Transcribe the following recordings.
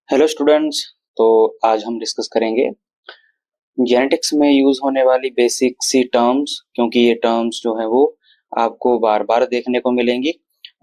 Hello students. तो आज हम डिस्कस करेंगे जेनेटिक्स में यूज होने वाली बेसिक सी टर्म्स, क्योंकि ये टर्म्स जो है वो आपको बार बार देखने को मिलेंगी।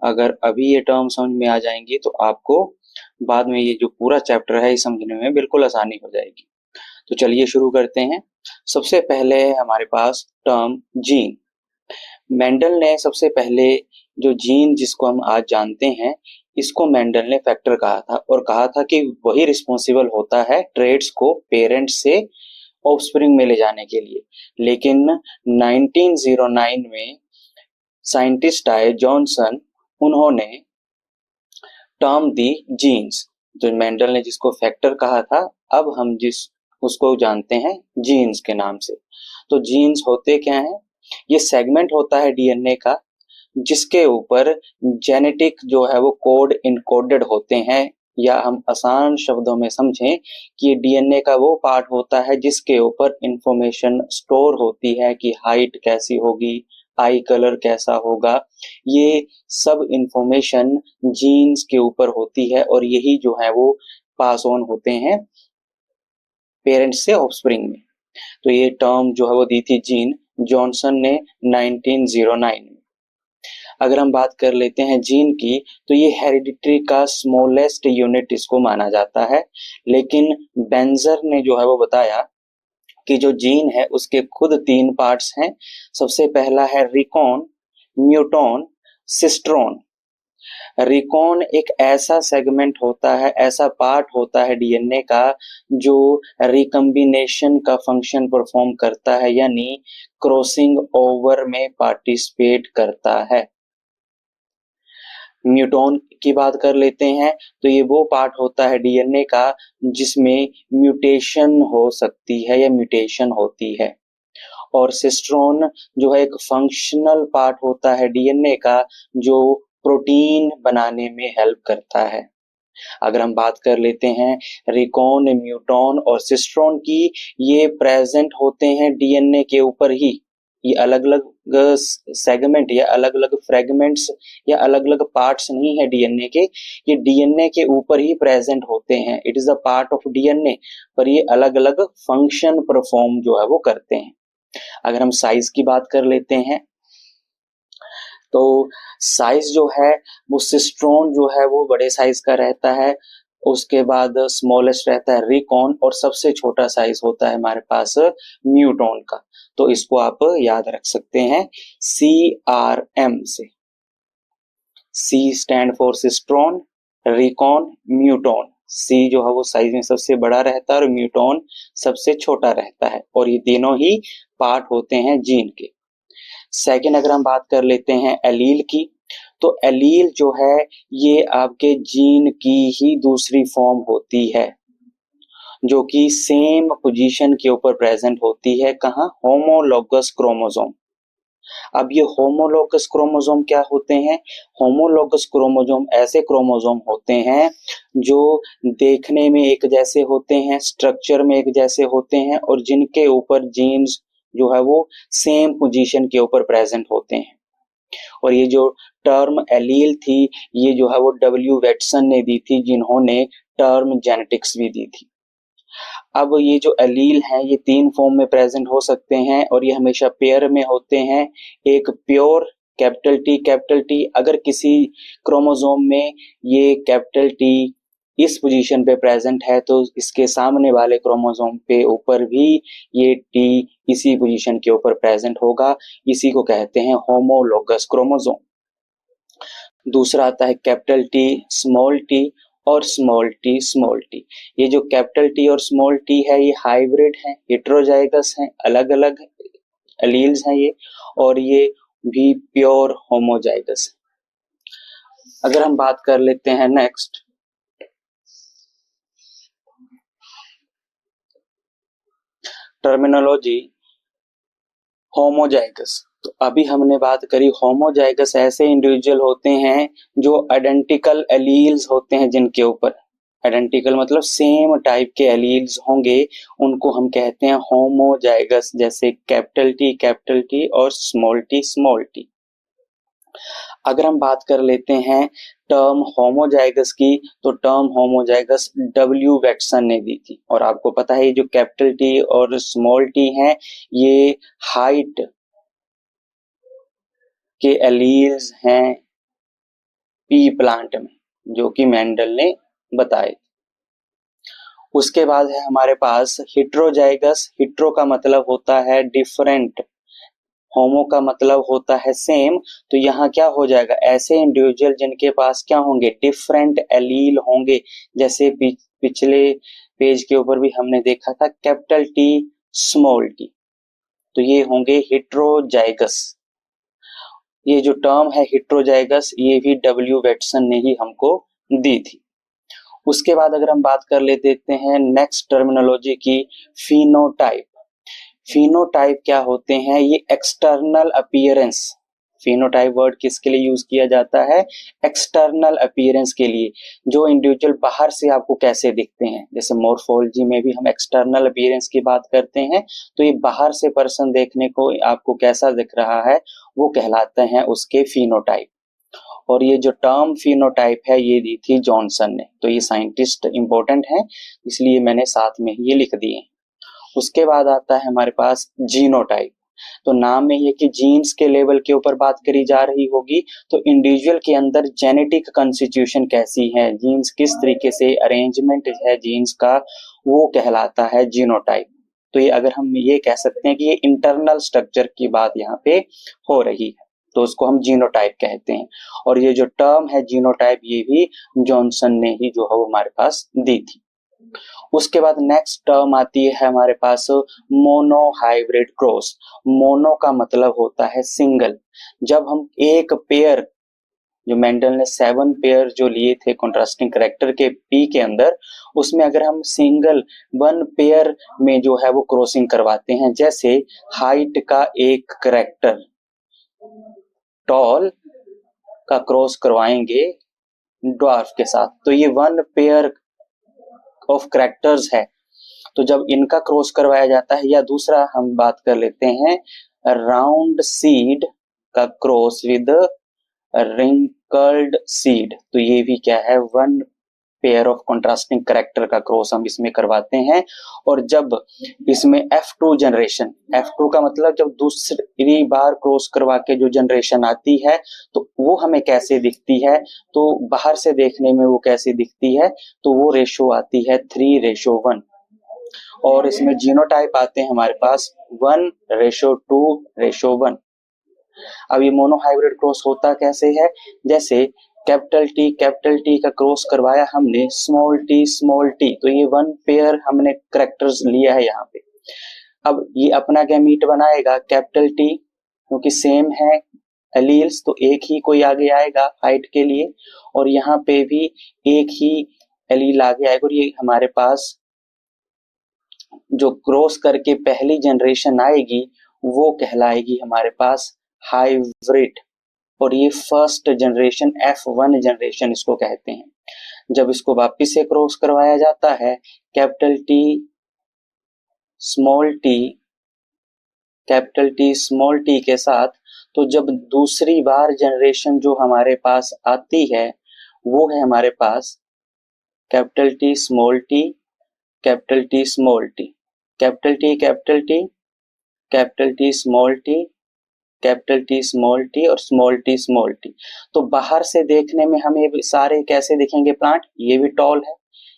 अगर अभी ये टर्म समझ में आ जाएंगी तो आपको बाद में ये जो पूरा चैप्टर है ये समझने में बिल्कुल आसानी हो जाएगी। तो चलिए शुरू करते हैं। सबसे पहले है हमारे पास टर्म जीन। मेंडल ने सबसे पहले जो जीन जिसको हम आज जानते हैं, इसको मेंडल ने फैक्टर कहा था और कहा था कि वही रिस्पॉन्सिबल होता है ट्रेड्स को पेरेंट्स से ऑफस्प्रिंग में ले जाने के लिए। लेकिन 1909 में साइंटिस्ट आए जॉनसन, उन्होंने टर्म दी जीन्स। जो मेंडल ने जिसको फैक्टर कहा था, अब हम जिस उसको जानते हैं जीन्स के नाम से। तो जीन्स होते क्या हैं? ये सेगमेंट होता है डीएनए का जिसके ऊपर जेनेटिक जो है वो कोड इनकोडेड होते हैं, या हम आसान शब्दों में समझें कि ये डीएनए का वो पार्ट होता है जिसके ऊपर इंफॉर्मेशन स्टोर होती है कि हाइट कैसी होगी, आई कलर कैसा होगा। ये सब इंफॉर्मेशन जीन्स के ऊपर होती है और यही जो है वो पास ऑन होते हैं पेरेंट्स से ऑफस्प्रिंग में। तो ये टर्म जो है वो दी थी जीन जॉनसन ने 1909 में। अगर हम बात कर लेते हैं जीन की, तो ये हेरिडिटरी का स्मॉलेस्ट यूनिट इसको माना जाता है। लेकिन बेंजर ने जो है वो बताया कि जो जीन है उसके खुद 3 पार्ट्स हैं। सबसे पहला है रिकॉन, म्यूटॉन, सिस्ट्रॉन। रिकॉन एक ऐसा सेगमेंट होता है, ऐसा पार्ट होता है डीएनए का जो रिकम्बिनेशन का फंक्शन परफॉर्म करता है, यानी क्रॉसिंग ओवर में पार्टिसिपेट करता है। म्यूटॉन की बात कर लेते हैं, तो ये वो पार्ट होता है डीएनए का जिसमें म्यूटेशन हो सकती है या म्यूटेशन होती है। और सिस्ट्रॉन जो है एक फंक्शनल पार्ट होता है डीएनए का जो प्रोटीन बनाने में हेल्प करता है। अगर हम बात कर लेते हैं रिकॉन, म्यूटॉन और सिस्ट्रॉन की, ये प्रेजेंट होते हैं डीएनए के ऊपर ही। ये अलग अलग सेगमेंट या अलग अलग फ्रेगमेंट्स या अलग अलग पार्ट्स नहीं है डीएनए के, ये डीएनए के ऊपर ही प्रेजेंट होते हैं। It is a part of DNA, पर ये अलग अलग फंक्शन परफॉर्म जो है वो करते हैं। अगर हम साइज की बात कर लेते हैं, तो साइज जो है वो सिस्ट्रॉन जो है वो बड़े साइज का रहता है, उसके बाद स्मॉलेस्ट रहता है रिकॉन, और सबसे छोटा साइज होता है हमारे पास म्यूटॉन का। तो इसको आप याद रख सकते हैं CRM से। सी स्टैंड फॉर सिस्ट्रॉन, रिकॉन, म्यूटॉन। सी जो है वो साइज में सबसे बड़ा रहता है और म्यूटॉन सबसे छोटा रहता है, और ये तीनों ही पार्ट होते हैं जीन के। सेकेंड अगर हम बात कर लेते हैं एलील की, तो एलील जो है ये आपके जीन की ही दूसरी फॉर्म होती है जो कि सेम पोजीशन के ऊपर प्रेजेंट होती है। कहाँ? Homologous chromosome. अब ये होमोलोगस क्रोमोसोम क्या होते हैं? होमोलोगस क्रोमोसोम ऐसे क्रोमोसोम होते हैं जो देखने में एक जैसे होते हैं, स्ट्रक्चर में एक जैसे होते हैं, और जिनके ऊपर जीन्स जो है वो सेम पोजीशन के ऊपर प्रेजेंट होते हैं। और ये जो टर्म एलील थी, ये जो है वो डब्ल्यू वेटसन ने दी थी, जिन्होंने टर्म जेनेटिक्स भी दी थी। अब ये जो एलील हैं ये 3 फॉर्म में प्रेजेंट हो सकते हैं और ये हमेशा पेयर में होते हैं। एक प्योर कैपिटल टी, अगर किसी क्रोमोसोम में ये कैपिटल टी इस पोजीशन पे प्रेजेंट है तो इसके सामने वाले क्रोमोसोम पे ऊपर भी ये टी इसी पोजीशन के ऊपर प्रेजेंट होगा। इसी को कहते हैं होमोलोगस क्रोमोसोम। दूसरा आता है कैपिटल टी, स्मॉल टी और स्मॉल टी। ये जो कैपिटल टी और स्मॉल टी है ये हाइब्रिड हैं, हेटेरोजाइगस हैं, अलग अलग एलील्स हैं ये, और ये भी प्योर होमोजाइगस है। अगर हम बात कर लेते हैं नेक्स्ट टर्मिनोलॉजी, होमोजाइगस। तो अभी हमने बात करी होमोजाइगस ऐसे इंडिविजुअल होते हैं जो आइडेंटिकल एलील्स होते हैं, जिनके ऊपर आइडेंटिकल मतलब सेम टाइप के एलील्स होंगे, उनको हम कहते हैं होमोजाइगस, जैसे कैपिटल टी और स्मॉल टी। अगर हम बात कर लेते हैं टर्म होमोजाइगस की, तो टर्म होमोजाइगस डब्ल्यू वेटसन ने दी थी। और आपको पता है जो कैपिटल टी और स्मॉल टी हैं, ये हाइट के एलील्स हैं पी प्लांट में, जो कि मेंडल ने बताए। उसके बाद है हमारे पास हिट्रोजाइगस। हिट्रो का मतलब होता है डिफरेंट, होमो का मतलब होता है सेम। तो यहाँ क्या हो जाएगा, ऐसे इंडिविजुअल जिनके पास क्या होंगे, डिफरेंट एलील होंगे। जैसे पिछले पेज के ऊपर भी हमने देखा था कैपिटल टी स्मॉल टी, तो ये होंगे हिट्रोजाइगस। ये जो टर्म है हिट्रोजाइगस, ये भी डब्ल्यू वेटसन ने ही हमको दी थी। उसके बाद अगर हम बात कर लेते हैं नेक्स्ट टर्मिनोलॉजी की, फिनोटाइप। फिनोटाइप क्या होते हैं, ये एक्सटर्नल अपीयरेंस। फिनोटाइप वर्ड किसके लिए यूज किया जाता है, एक्सटर्नल अपीयरेंस के लिए, जो इंडिविजुअल बाहर से आपको कैसे दिखते हैं। जैसे मोर्फोलॉजी में भी हम एक्सटर्नल अपीयरेंस की बात करते हैं, तो ये बाहर से पर्सन देखने को आपको कैसा दिख रहा है, वो कहलाते हैं उसके फिनोटाइप। और ये जो टर्म फिनोटाइप है ये दी थी जॉनसन ने। तो ये साइंटिस्ट इंपॉर्टेंट है, इसलिए मैंने साथ में ये लिख दिए। उसके बाद आता है हमारे पास जीनोटाइप। तो नाम में ये कि जीन्स के लेवल के ऊपर बात करी जा रही होगी, तो इंडिविजुअल के अंदर जेनेटिक कंस्टिट्यूशन कैसी है, जीन्स किस तरीके से अरेंजमेंट है जीन्स का, वो कहलाता है जीनोटाइप। तो ये अगर हम ये कह सकते हैं कि ये इंटरनल स्ट्रक्चर की बात यहाँ पे हो रही है, तो उसको हम जीनोटाइप कहते हैं। और ये जो टर्म है जीनोटाइप, ये भी जॉनसन ने ही जो है वो हमारे पास दी थी। उसके बाद नेक्स्ट टर्म आती है हमारे पास मोनो हाइब्रिड क्रॉस। मोनो का मतलब होता है सिंगल। जब हम एक पेयर, जो मेंडल ने 7 पेयर जो लिए थे कॉन्ट्रास्टिंग कैरेक्टर के पी के अंदर, उसमें अगर हम सिंगल 1 पेयर में जो है वो क्रॉसिंग करवाते हैं, जैसे हाइट का एक कैरेक्टर टॉल का क्रॉस करवाएंगे ड्वार्फ के साथ, तो ये 1 पेयर ऑफ कैरेक्टर्स है। तो जब इनका क्रॉस करवाया जाता है, या दूसरा हम बात कर लेते हैं राउंड सीड का क्रॉस विद रिंकल्ड सीड, तो ये भी क्या है, 1 पेयर ऑफ कॉन्ट्रास्टिंग कैरेक्टर का क्रॉस हम इसमें करवाते हैं। और जब इसमें F2 जनरेशन, F2 का मतलब जब दूसरी बार क्रॉस करवा के जो जनरेशन आती है, तो वो हमें कैसे दिखती है, तो बाहर से देखने में वो कैसे दिखती है, तो वो रेशो आती है 3:1। और इसमें जीनोटाइप आते हैं हमारे पास 1:2:1। अब ये मोनोहाइब्रिड क्रॉस होता कैसे है, जैसे कैपिटल टी का क्रॉस करवाया हमने स्मॉल टी, तो ये 1 पेयर हमने कैरेक्टर्स लिया है यहाँ पे। अब ये अपना गैमीट बनाएगा कैपिटल टी, क्योंकि सेम है एलील्स, तो एक ही कोई आगे आएगा हाइट के लिए, और यहाँ पे भी एक ही एलील आगे आएगा। और ये हमारे पास जो क्रॉस करके पहली जनरेशन आएगी वो कहलाएगी हमारे पास हाइब्रिड, और ये फर्स्ट जनरेशन F1 जनरेशन इसको कहते हैं। जब इसको वापिस से क्रॉस करवाया जाता है कैपिटल टी स्मॉल टी के साथ, तो जब दूसरी बार जनरेशन जो हमारे पास आती है वो है हमारे पास capital T small T, capital T small T, capital T capital T, capital T small T, capital T small T और स्मॉल टी। तो बाहर से देखने में हमें सारे कैसे दिखेंगे प्लांट, ये भी टॉल है,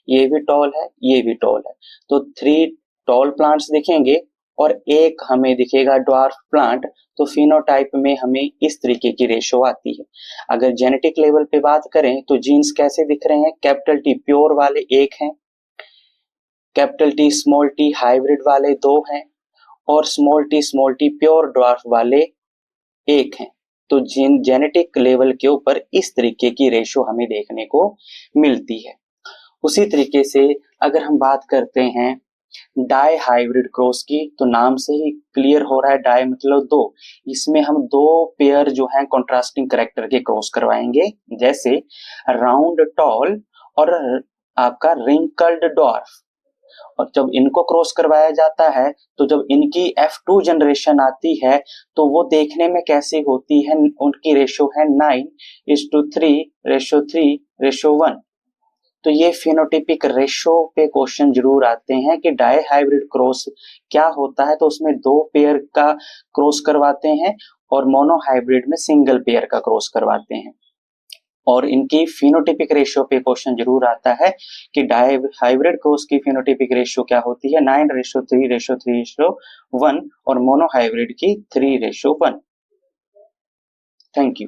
ये भी टॉल है, ये भी टॉल है, तो 3 टॉल प्लांट्स दिखेंगे और एक हमें दिखेगा ड्वार्फ प्लांट। तो फिनोटाइप में हमें इस तरीके की रेशो आती है। अगर जेनेटिक लेवल पे बात करें तो जीन्स कैसे दिख रहे हैं, कैपिटल टी प्योर वाले 1 हैं, capital T small T hybrid वाले 2 हैं, और स्मॉल टी प्योर ड्वार्फ वाले 1 हैं। तो जेनेटिक लेवल के ऊपर इस तरीके की रेशो हमें देखने को मिलती है। उसी तरीके से अगर हम बात करते हैं डाई हाइब्रिड क्रॉस की, तो नाम से ही क्लियर हो रहा है, डाई मतलब 2। इसमें हम 2 पेयर जो हैं कॉन्ट्रास्टिंग कैरेक्टर के क्रॉस करवाएंगे, जैसे राउंड टॉल और आपका रिंकल्ड ड्वार्फ। और जब इनको क्रॉस करवाया जाता है तो जब इनकी F2 जनरेशन आती है तो वो देखने में कैसी होती है, उनकी रेशो है 9:3:3:1। तो ये फिनोटिपिक रेशो पे क्वेश्चन जरूर आते हैं कि डाई हाइब्रिड क्रॉस क्या होता है, तो उसमें 2 पेयर का क्रॉस करवाते हैं और मोनो हाइब्रिड में सिंगल पेयर का क्रॉस करवाते हैं। और इनकी फिनोटिपिक रेशियो पे क्वेश्चन जरूर आता है कि डाई हाइब्रिड क्रॉस की फिनोटिपिक रेशियो क्या होती है, 9:3:3:1 और मोनो हाइब्रिड की 3:1। Thank you.